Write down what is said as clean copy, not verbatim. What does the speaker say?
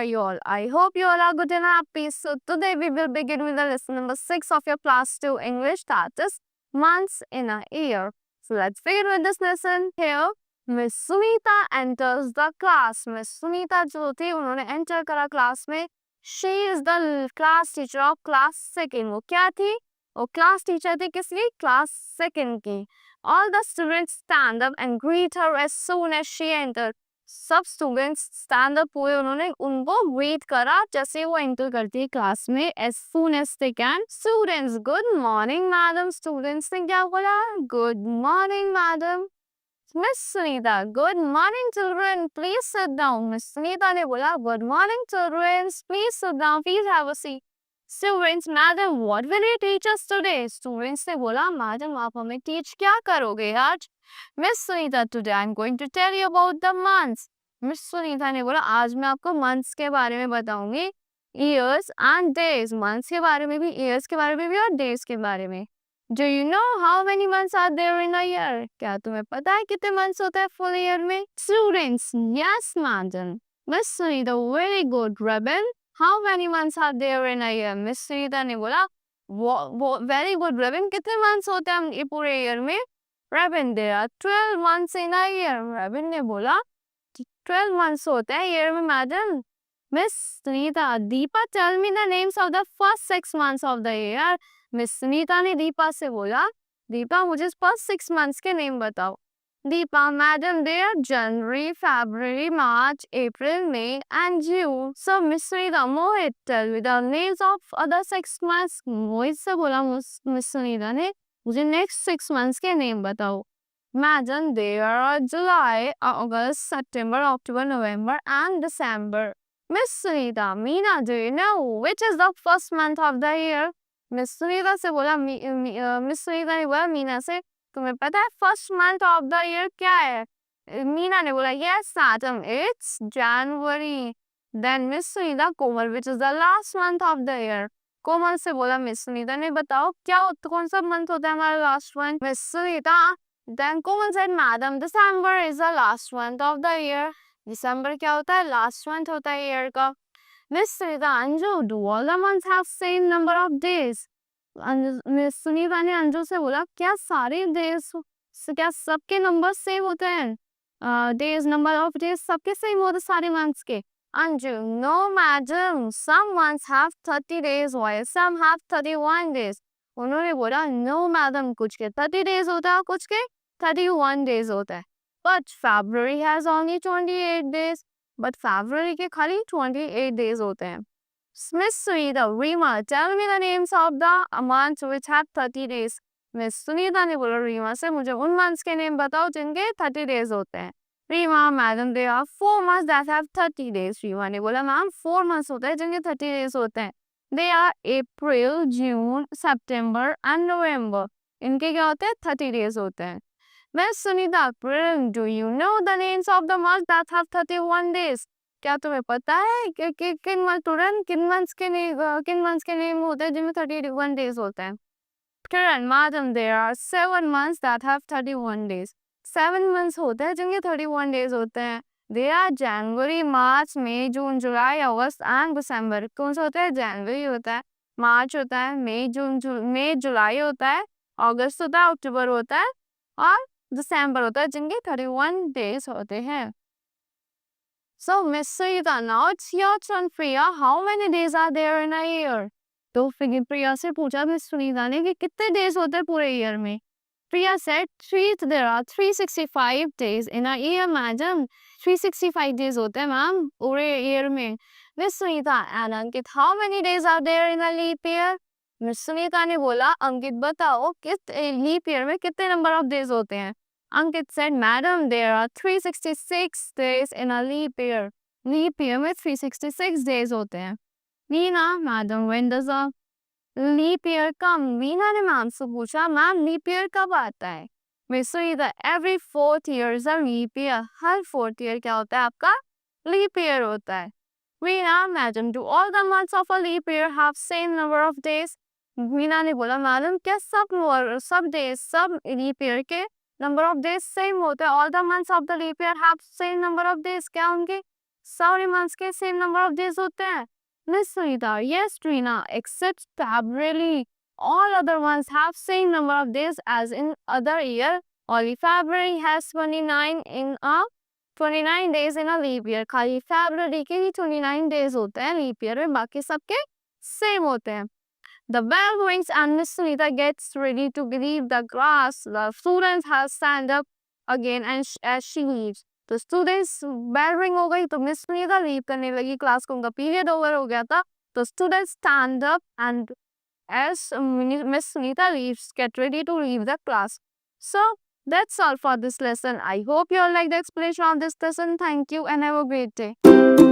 are you all? I hope you all are good and happy. So today we will begin with the lesson number 6 of your class 2 English, that is months in a year. So let's begin with this lesson. Here Miss Sunita enters the class. Miss Sunita जो थी उन्होंने enter करा class में. She is the class teacher of class 2. वो क्या थी? वो class teacher थी किसकी? Class 2 की. All the students stand up and greet her as soon as she entered. सब स्टूडेंट्स स्टैंड अप हुए, उन्होंने उनको वेट करा जैसे वो एंटर करती है क्लास में as soon as they can. Students good morning madam. स्टूडेंट्स ने क्या बोला? Good morning madam. Miss Sunita good morning children please sit down. Miss Sunita ने बोला good morning children please sit down please have a seat. Students madam what will you teach us today. स्टूडेंट्स ने बोला madam आप हमें टीच क्या करोगे आज. Miss Sunita today I am going to tell you about the months. Miss Sunita ने बोला आज मैं आपको मंथ्स के बारे में बताऊंगी. Years and days. मंथ्स के बारे में भी, ईयर्स के बारे में भी और डेज के बारे में. Do you know how many months are there in a year. क्या तुम्हें पता है कितने मंथ्स होते हैं फुल ईयर में. Students yes madam. Miss Sunita very good. Reban how many months are there in a year. Miss Sunita ने बोला वेरी गुड रेबन कितने मंथ्स होते हैं ये पूरे ईयर में. Reban there are 12 months in a year. Reban ने बोला 12 मंथ्स होते हैं ईयर में madam. Miss Sunita Deepa tell me the names of the first 6 months of the year. Miss Sunita ने दीपा से बोला दीपा मुझे फर्स्ट 6 मंथ्स के नेम बताओ. Deepa madam they are January February March April May and June. So miss Sunita Mohit tell me the names of other 6 months. Mohit से बोला miss Sunita ने मुझे नेक्स्ट 6 मंथ्स के नेम बताओ. Madam, there are July, August, September, October, November, and December. Miss Sunita, Meena, do you know which is the first month of the year? Miss Sunita से बोला Miss Sunita ने बोला मीना से तुम्हें पता है first month of the year क्या है. मीना ने बोला yes madam it's January. Then Miss Sunita Komal which is the last month of the year. कोमल से बोला मिस सुनीता ने बताओ क्या कौन सा मंथ होता है हमारा last month. Miss Sunita Then Komal said, Madam, December is the last month of the year. December क्या होता है? Last month होता है year का. Miss Sunita, Anju, do all the months have same number of days? Miss Sunita ने अंजू से बोला क्या सारे days क्या सबके numbers same होते हैं? Days number of days सबके same होते सारे months के. Anju, no madam, some months have 30 days while some have 31 days. उन्होंने बोला नो मैडम कुछ के 30 डेज होता है कुछ के 31 डेज होता है. But February has only 28 days. But February के खाली 28 डेज होते हैं. Miss Sunita Reema tell me the names of the months which have 30 days. Miss Sunita ने बोला रीमा से मुझे उन मंथ्स के नेम बताओ जिनके 30 डेज होते हैं. Reema madam they are 4 months that have 30 days. Reema ने बोला मैम 4 मंथ्स होते हैं जिनके 30 डेज होते हैं. They are April, June, September and November. इनके क्या होते हैं 30 डेज होते हैं. Miss Sunita, do you know the names of the months that have 31 days? क्या तुम्हें पता है कि किन मंथ्स के नेम होते हैं जिनमें 31 डेज होते हैं. Kiran, madam, there are 7 months that have 31 days. 7 months होते हैं जिनके 31 डेज होते हैं. They are January, March, May, June, July, August and December. कौन सा होता है? जनवरी होता है, मार्च होता है, मई जुलाई होता है, अगस्त होता है, अक्टूबर होता है और दिसंबर होता है जिनके 31 डेज होते हैं. So Miss Sunita, now it's your turn Priya. How many days are there in a year? तो फिर प्रिया से पूछा मिस सुनीता ने कि कितने डेज होते हैं पूरे ईयर में. Priya said, there are 365 days in a year, madam. 365 days होते हैं मैम पूरे ईयर में. Miss Sunita and Ankit, how many days are there in a leap year? Miss Sunita ने बोला अंकित बताओ किस लीप ईयर में कितने नंबर ऑफ डेज होते हैं. अंकित said, madam, there are 366 days in a leap year. Leap year में 366 डेज होते हैं. Meena madam, when does a leap year come. Meena ने मैम से पूछा मैम लीप ईयर कब आता है. Miss Sunita every 4th year is a leap year. Her 4th year क्या होता है आपका लीप ईयर होता है. Meena madam do all the months of a leap year have same number of days. Meena ने बोला मैडम क्या सब लीप ईयर के नंबर ऑफ डेज सेम होते हैं. All the months of the leap year have same number of days. क्या उनके सारे मंथ्स के सेम नंबर ऑफ डेज होते हैं? Miss Sunita, yes Trina, except February. All other ones have same number of days as in other year. Only February has 29 days in a leap year. खाली February के ही 29 days होते हैं leap year में, बाकी सबके same होते हैं. The bell rings and Miss Sunita gets ready to leave the class. The students have stand up again and as she leaves. तो स्टूडेंट्स बेल रिंग हो गई तो मिस सुनीता लीव करने लगी क्लास को, उनका पीरियड ओवर हो गया था. तो students stand up and as Miss Sunita leaves, get ready to leave the class. So that's all for this lesson. I hope you all like the explanation of this lesson. Thank you and have a great day.